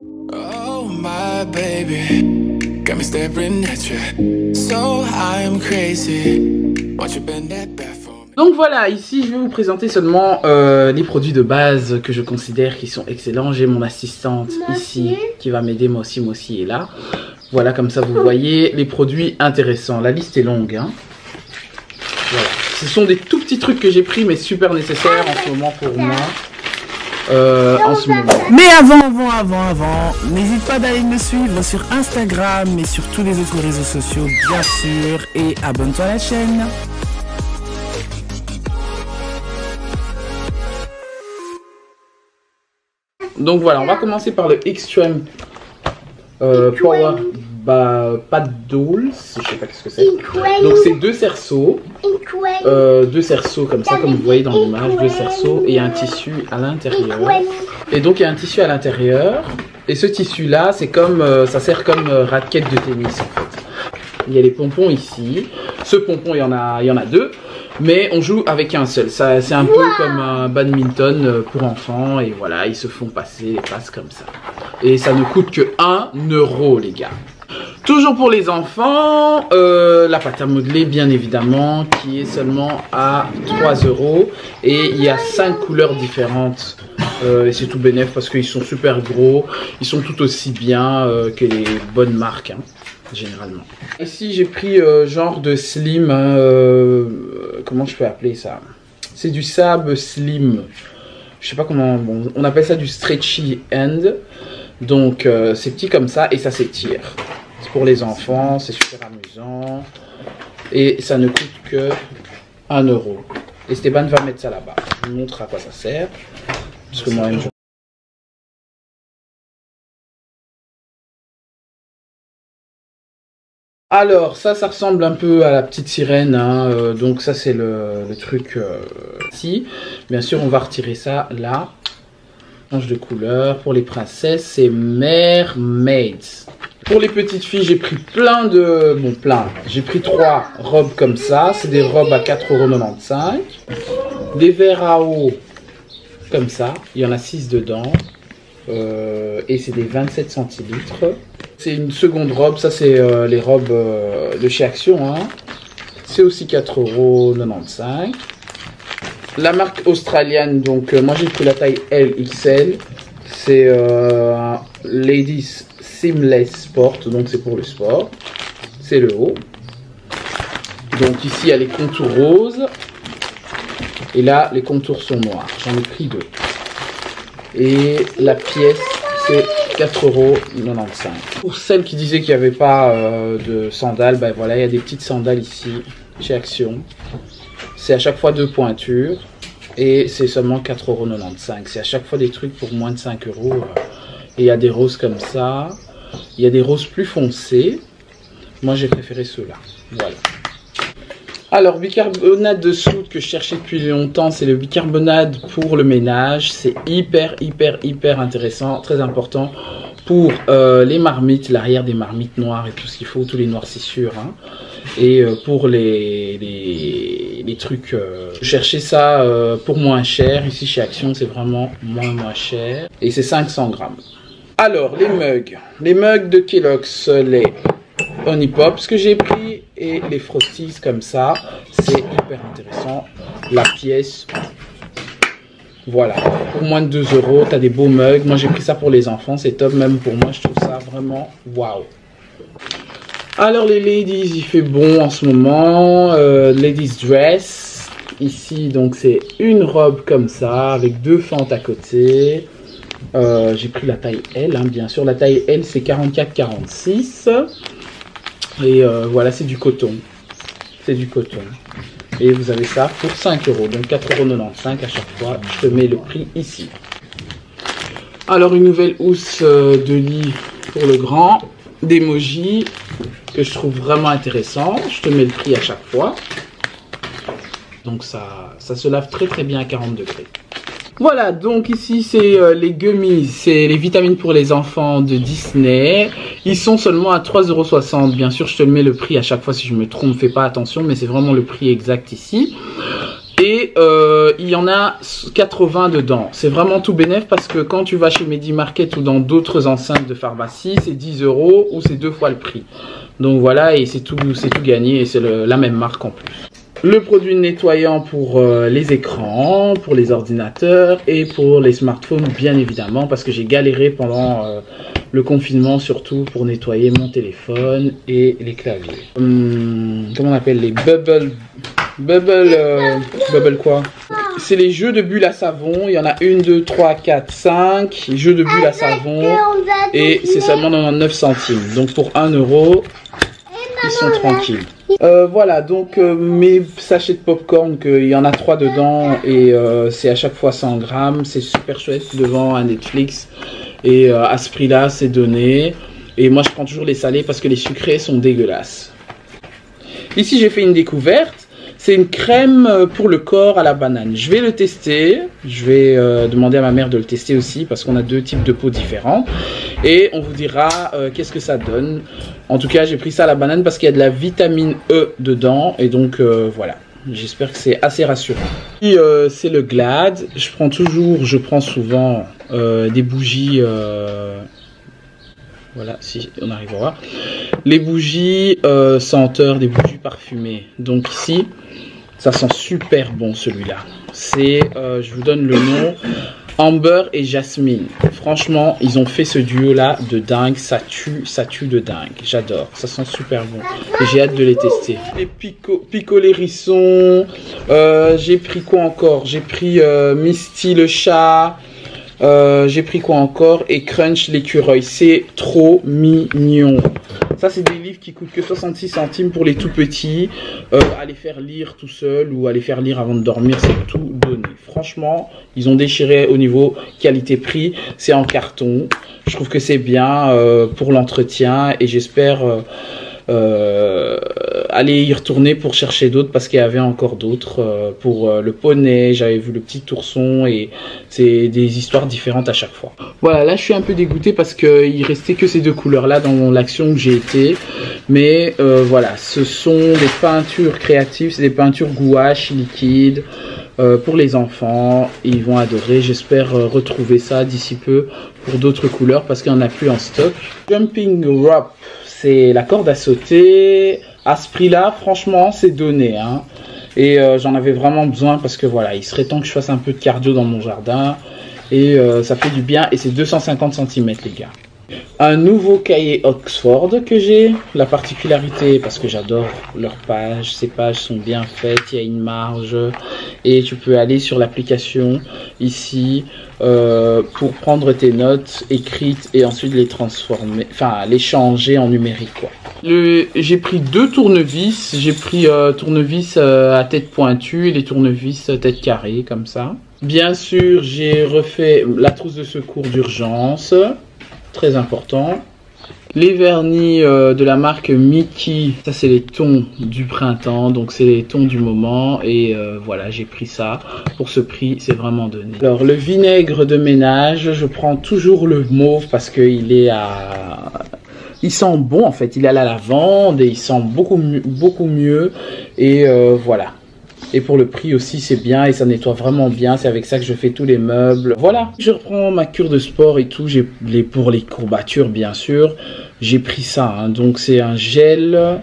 Oh my baby, got me staring at you, so I'm crazy. Watch you bend that back for me. Donc voilà, ici je vais vous présenter seulement les produits de base que je considère qui sont excellents. J'ai mon assistante ici qui va m'aider, moi aussi est là. Voilà, comme ça vous voyez les produits intéressants. La liste est longue, hein. Voilà. Ce sont des tout petits trucs que j'ai pris mais super nécessaires en ce moment pour moi. En ce moment. Mais avant, n'hésite pas d'aller me suivre sur Instagram et sur tous les autres réseaux sociaux bien sûr, et abonne-toi à la chaîne. Donc voilà, on va commencer par le Extreme Power Pad Dolls, je sais pas ce que c'est. Donc c'est deux cerceaux comme ça, comme vous voyez dans l'image, deux cerceaux et un tissu à l'intérieur. Et donc il y a un tissu à l'intérieur et ce tissu là, c'est comme ça sert comme raquette de tennis en fait. Il y a les pompons ici. Ce pompon, il y en a deux, mais on joue avec un seul. C'est un peu comme un badminton pour enfants et voilà, ils se font passer les passes comme ça. Et ça ne coûte que 1 € les gars. Toujours pour les enfants, la pâte à modeler bien évidemment qui est seulement à 3 € et il y a 5 couleurs différentes et c'est tout bénef parce qu'ils sont super gros, ils sont tout aussi bien que les bonnes marques hein, généralement. Ici j'ai pris genre de slim, hein, comment je peux appeler ça? C'est du sable slim, je sais pas comment, bon, on appelle ça du stretchy end, donc c'est petit comme ça et ça s'étire. C'est pour les enfants, c'est super amusant. Et ça ne coûte que 1 €. Et Stéban va mettre ça là-bas. Je vous montre à quoi ça sert. Parce que moi-même, Alors, ça ressemble un peu à la petite sirène. Hein, donc ça, c'est le truc ici. Bien sûr, on va retirer ça là. Manche de couleur. Pour les princesses, c'est Mermaids. Pour les petites filles, j'ai pris plein de... Bon, plein. J'ai pris 3 robes comme ça. C'est des robes à 4,95 €. Des verres à eau comme ça. Il y en a 6 dedans. Et c'est des 27 centilitres. C'est une seconde robe. Ça, c'est les robes de chez Action. Hein. C'est aussi 4,95 €. La marque australienne. Donc, moi, j'ai pris la taille LXL. C'est Ladies Seamless Sport, donc c'est pour le sport. C'est le haut. Donc ici il y a les contours roses. Et là les contours sont noirs. J'en ai pris 2. Et la pièce c'est 4,95 €. Pour celles qui disaient qu'il n'y avait pas de sandales, ben voilà, il y a des petites sandales ici chez Action. C'est à chaque fois 2 pointures. Et c'est seulement 4,95 €. C'est à chaque fois des trucs pour moins de 5 €. Et il y a des roses comme ça. Il y a des roses plus foncées. Moi, j'ai préféré ceux-là. Voilà. Alors, bicarbonate de soude que je cherchais depuis longtemps, c'est le bicarbonate pour le ménage. C'est hyper intéressant, très important pour les marmites, l'arrière des marmites noires et tout ce qu'il faut, tous les noircissures. Hein. Et pour les trucs, chercher ça pour moins cher. Ici, chez Action, c'est vraiment moins cher. Et c'est 500 grammes. Alors, les mugs de Kellogg's, les Honey Pop, ce que j'ai pris, et les Frosties comme ça, c'est hyper intéressant. La pièce, voilà, pour moins de 2 €, tu as des beaux mugs. Moi, j'ai pris ça pour les enfants, c'est top, même pour moi, je trouve ça vraiment waouh. Alors, les ladies, il fait bon en ce moment, ladies dress, ici, donc c'est une robe comme ça, avec 2 fentes à côté. J'ai pris la taille L, hein, bien sûr. La taille L, c'est 44-46. Et voilà, c'est du coton. C'est du coton. Et vous avez ça pour 5 €. Donc 4,95 € à chaque fois. Je te mets le prix ici. Alors, une nouvelle housse de lit pour le grand. D'emoji que je trouve vraiment intéressant. Je te mets le prix à chaque fois. Donc ça se lave très bien à 40 degrés. Voilà, donc ici c'est les gummies, c'est les vitamines pour les enfants de Disney. Ils sont seulement à 3,60 €. Bien sûr, je te mets le prix à chaque fois si je me trompe, fais pas attention, mais c'est vraiment le prix exact ici. Et il y en a 80 dedans. C'est vraiment tout bénef parce que quand tu vas chez Medi-Market ou dans d'autres enceintes de pharmacie, c'est 10 € ou c'est 2 fois le prix. Donc voilà, et c'est tout gagné et c'est la même marque en plus. Le produit nettoyant pour les écrans, pour les ordinateurs et pour les smartphones bien évidemment parce que j'ai galéré pendant le confinement surtout pour nettoyer mon téléphone et les claviers. Comment on appelle les bubble quoi? C'est les jeux de bulles à savon. Il y en a 1, 2, 3, 4, 5 jeux de bulles à savon et c'est seulement 99 centimes. Donc pour 1 €, ils sont tranquilles. Voilà, donc mes sachets de popcorn, il y en a 3 dedans et c'est à chaque fois 100 grammes. C'est super chouette devant un Netflix et à ce prix-là, c'est donné. Et moi, je prends toujours les salés parce que les sucrés sont dégueulasses. Ici, j'ai fait une découverte. C'est une crème pour le corps à la banane. Je vais le tester. Je vais demander à ma mère de le tester aussi parce qu'on a 2 types de peau différents. Et on vous dira qu'est-ce que ça donne. En tout cas, j'ai pris ça à la banane parce qu'il y a de la vitamine E dedans. Et donc, voilà. J'espère que c'est assez rassurant. Et c'est le Glad. Je prends souvent des bougies... Voilà, si on arrive à voir. Les bougies senteurs, des bougies parfumées. Donc ici, ça sent super bon celui-là. C'est, je vous donne le nom, Amber et Jasmine. Franchement, ils ont fait ce duo-là de dingue. Ça tue de dingue. J'adore. Ça sent super bon. Et j'ai hâte de les tester. Les Pico les hérissons. J'ai pris quoi encore? J'ai pris Misty le chat. J'ai pris quoi encore? Et Crunch l'écureuil. C'est trop mignon. Ça, c'est des livres qui coûtent que 66 centimes pour les tout petits. À les faire lire tout seul ou à les faire lire avant de dormir, c'est tout donné. Franchement, ils ont déchiré au niveau qualité-prix. C'est en carton. Je trouve que c'est bien pour l'entretien et j'espère aller y retourner pour chercher d'autres parce qu'il y avait encore d'autres pour le poney, j'avais vu le petit ourson et c'est des histoires différentes à chaque fois. Voilà, là je suis un peu dégoûté parce qu'il restait que ces 2 couleurs là dans l'action où j'ai été, mais voilà, ce sont des peintures créatives, c'est des peintures gouache liquides pour les enfants, ils vont adorer. J'espère retrouver ça d'ici peu pour d'autres couleurs parce qu'il n'y en a plus en stock. Jumping Rope, c'est la corde à sauter. À ce prix-là, franchement, c'est donné. Hein. Et j'en avais vraiment besoin parce que voilà, il serait temps que je fasse un peu de cardio dans mon jardin. Et ça fait du bien. Et c'est 250 cm, les gars. Un nouveau cahier Oxford que j'ai. La particularité, parce que j'adore leurs pages. Ces pages sont bien faites. Il y a une marge. Et tu peux aller sur l'application ici pour prendre tes notes écrites et ensuite les transformer, enfin les changer en numérique quoi. J'ai pris 2 tournevis. J'ai pris tournevis à tête pointue et les tournevis tête carrée comme ça. Bien sûr, j'ai refait la trousse de secours d'urgence. Très important. Les vernis de la marque Mickey, ça c'est les tons du printemps, donc c'est les tons du moment et voilà, j'ai pris ça pour ce prix, c'est vraiment donné. Alors le vinaigre de ménage, je prends toujours le mauve parce qu'il est à... Il sent bon en fait, il a la lavande et il sent beaucoup mieux et voilà. Et pour le prix aussi, c'est bien et ça nettoie vraiment bien. C'est avec ça que je fais tous les meubles. Voilà, je reprends ma cure de sport et tout. Pour les courbatures, bien sûr. J'ai pris ça. Hein. Donc, c'est un gel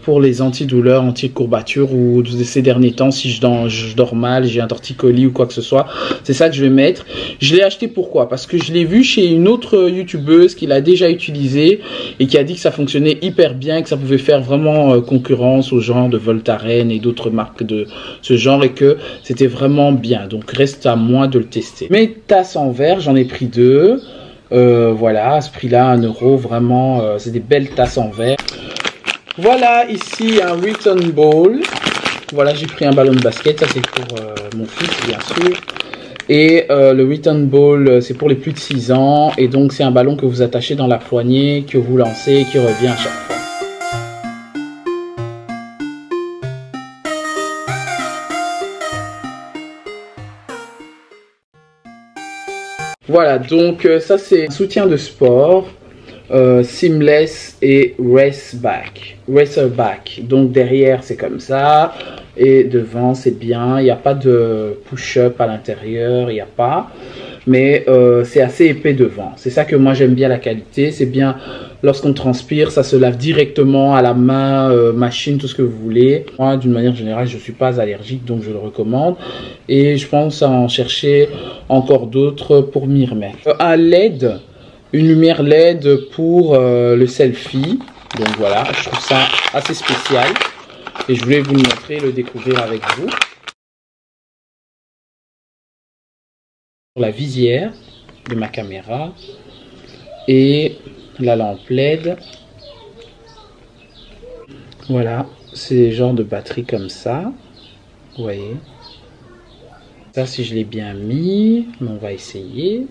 pour les antidouleurs, anti-courbatures ou ces derniers temps, si je dors mal, j'ai un torticolis ou quoi que ce soit. C'est ça que je vais mettre. Je l'ai acheté pourquoi? Parce que je l'ai vu chez une autre youtubeuse qui l'a déjà utilisé et qui a dit que ça fonctionnait hyper bien et que ça pouvait faire vraiment concurrence au genre de Voltaren et d'autres marques de ce genre et que c'était vraiment bien. Donc reste à moi de le tester. Mes tasses en verre, j'en ai pris 2. Voilà, à ce prix-là, 1 €, vraiment, c'est des belles tasses en verre. Voilà, ici un return ball. Voilà, j'ai pris un ballon de basket, ça c'est pour mon fils bien sûr. Et le return ball, c'est pour les plus de 6 ans. Et donc c'est un ballon que vous attachez dans la poignée, que vous lancez et qui revient à chaque fois. Voilà, donc ça c'est un soutien de sport. seamless et racerback. Donc derrière c'est comme ça et devant c'est bien. Il n'y a pas de push-up à l'intérieur, il n'y a pas. Mais c'est assez épais devant. C'est ça que moi j'aime bien la qualité. C'est bien lorsqu'on transpire, ça se lave directement à la main, machine, tout ce que vous voulez. Moi d'une manière générale je ne suis pas allergique donc je le recommande. Et je pense à en chercher encore d'autres pour m'y remettre. Un LED, une lumière LED pour le selfie. Donc voilà, je trouve ça assez spécial. Et je voulais vous le montrer, le découvrir avec vous. La visière de ma caméra et la lampe LED. Voilà, c'est des genres de batterie comme ça. Vous voyez. Ça, si je l'ai bien mis, on va essayer.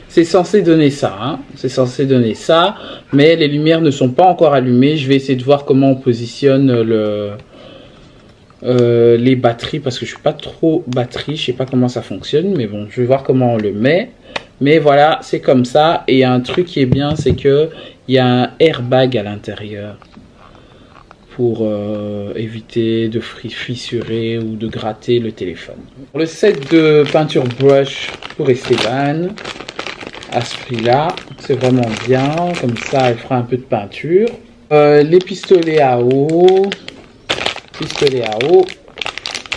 C'est censé donner ça, hein. C'est censé donner ça, mais les lumières ne sont pas encore allumées. Je vais essayer de voir comment on positionne les batteries parce que je suis pas trop batterie, je sais pas comment ça fonctionne, mais bon, je vais voir comment on le met. Mais voilà, c'est comme ça. Et un truc qui est bien, c'est que il y a un airbag à l'intérieur pour éviter de fissurer ou de gratter le téléphone. Le set de peinture brush pour Esteban, à ce prix-là, c'est vraiment bien. Comme ça, elle fera un peu de peinture. Les pistolets à eau.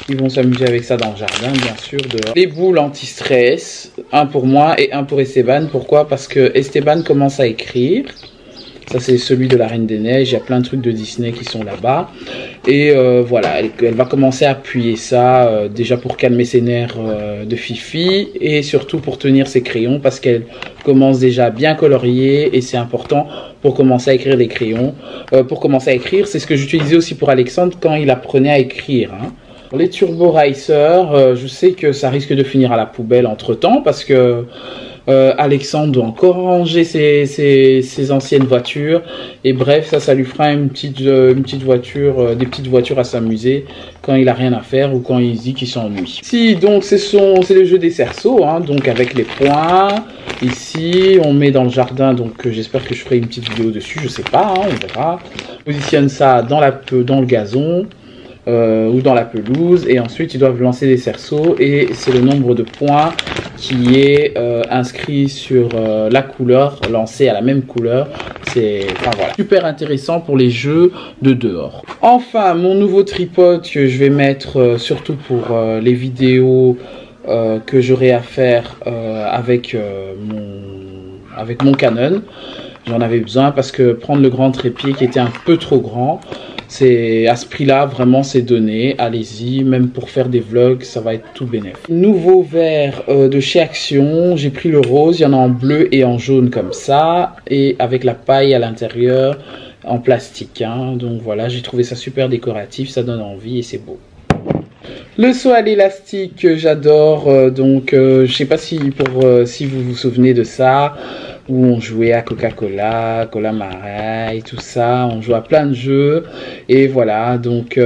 Ils vont s'amuser avec ça dans le jardin, bien sûr. Dehors. Les boules anti-stress, un pour moi et un pour Esteban. Pourquoi? Parce que Esteban commence à écrire. Ça, c'est celui de la Reine des Neiges. Il y a plein de trucs de Disney qui sont là-bas. Et voilà, elle va commencer à appuyer ça, déjà pour calmer ses nerfs de Fifi. Et surtout pour tenir ses crayons, parce qu'elle commence déjà à bien colorier. Et c'est important pour commencer à écrire des crayons. Pour commencer à écrire, c'est ce que j'utilisais aussi pour Alexandre quand il apprenait à écrire. Hein. Les Turbo Racer, je sais que ça risque de finir à la poubelle entre-temps, parce que Alexandre doit encore ranger ses anciennes voitures. Et bref, ça lui fera une petite voiture, des petites voitures à s'amuser quand il a rien à faire ou quand il dit qu'il s'ennuie. Ici, donc, c'est le jeu des cerceaux, hein, donc avec les points. Ici, on met dans le jardin, donc j'espère que je ferai une petite vidéo dessus, je sais pas, hein, on verra. On positionne ça dans le gazon. Ou dans la pelouse, et ensuite ils doivent lancer des cerceaux et c'est le nombre de points qui est inscrit sur la couleur, lancé à la même couleur. C'est voilà, super intéressant pour les jeux de dehors. Enfin, mon nouveau tripode que je vais mettre surtout pour les vidéos que j'aurai à faire avec mon Canon. J'en avais besoin parce que prendre le grand trépied qui était un peu trop grand, c'est à ce prix-là, vraiment c'est donné. Allez-y, même pour faire des vlogs, ça va être tout bénéf. Nouveau verre de chez Action, j'ai pris le rose, il y en a en bleu et en jaune comme ça, et avec la paille à l'intérieur en plastique. Hein. Donc voilà, j'ai trouvé ça super décoratif, ça donne envie et c'est beau. Le saut à l'élastique, j'adore. Donc, je sais pas si vous vous souvenez de ça, où on jouait à Coca-Cola, Cola Marais, tout ça. On jouait à plein de jeux. Et voilà, donc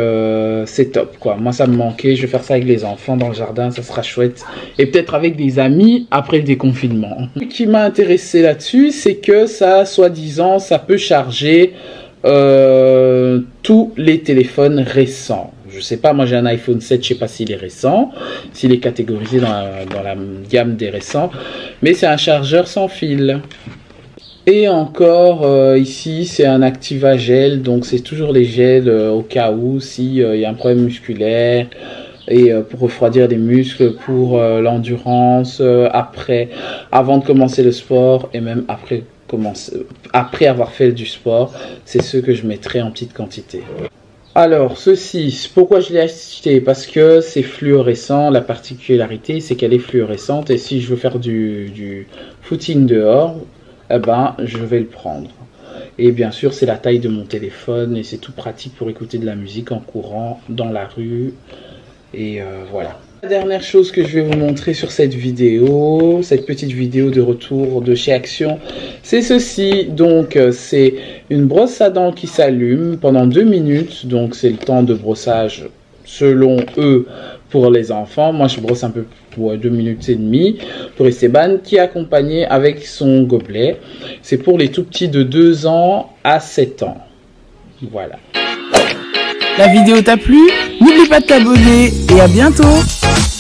c'est top, quoi. Moi, ça me manquait. Je vais faire ça avec les enfants dans le jardin, ça sera chouette. Et peut-être avec des amis après le déconfinement. Ce qui m'a intéressé là-dessus, c'est que ça, soi-disant, ça peut charger tous les téléphones récents. Je sais pas, moi j'ai un iPhone 7, je sais pas s'il est récent, s'il est catégorisé dans la gamme des récents, mais c'est un chargeur sans fil. Et encore ici c'est un Activa gel, donc c'est toujours les gels au cas où s'il y a un problème musculaire et pour refroidir les muscles, pour l'endurance, avant de commencer le sport et même après avoir fait du sport, c'est ceux que je mettrai en petite quantité. Alors, ceci, pourquoi je l'ai acheté? Parce que c'est fluorescent. La particularité, c'est qu'elle est fluorescente. Et si je veux faire du footing dehors, eh ben, je vais le prendre. Et bien sûr, c'est la taille de mon téléphone. Et c'est tout pratique pour écouter de la musique en courant dans la rue. Et voilà. La dernière chose que je vais vous montrer sur cette vidéo, cette petite vidéo de retour de chez Action, c'est ceci. Donc c'est une brosse à dents qui s'allume pendant 2 minutes. Donc c'est le temps de brossage selon eux pour les enfants. Moi, je brosse un peu pour 2 minutes et demie pour Esteban qui est accompagné avec son gobelet. C'est pour les tout petits de 2 ans à 7 ans. Voilà. La vidéo t'a plu? N'oublie pas de t'abonner et à bientôt!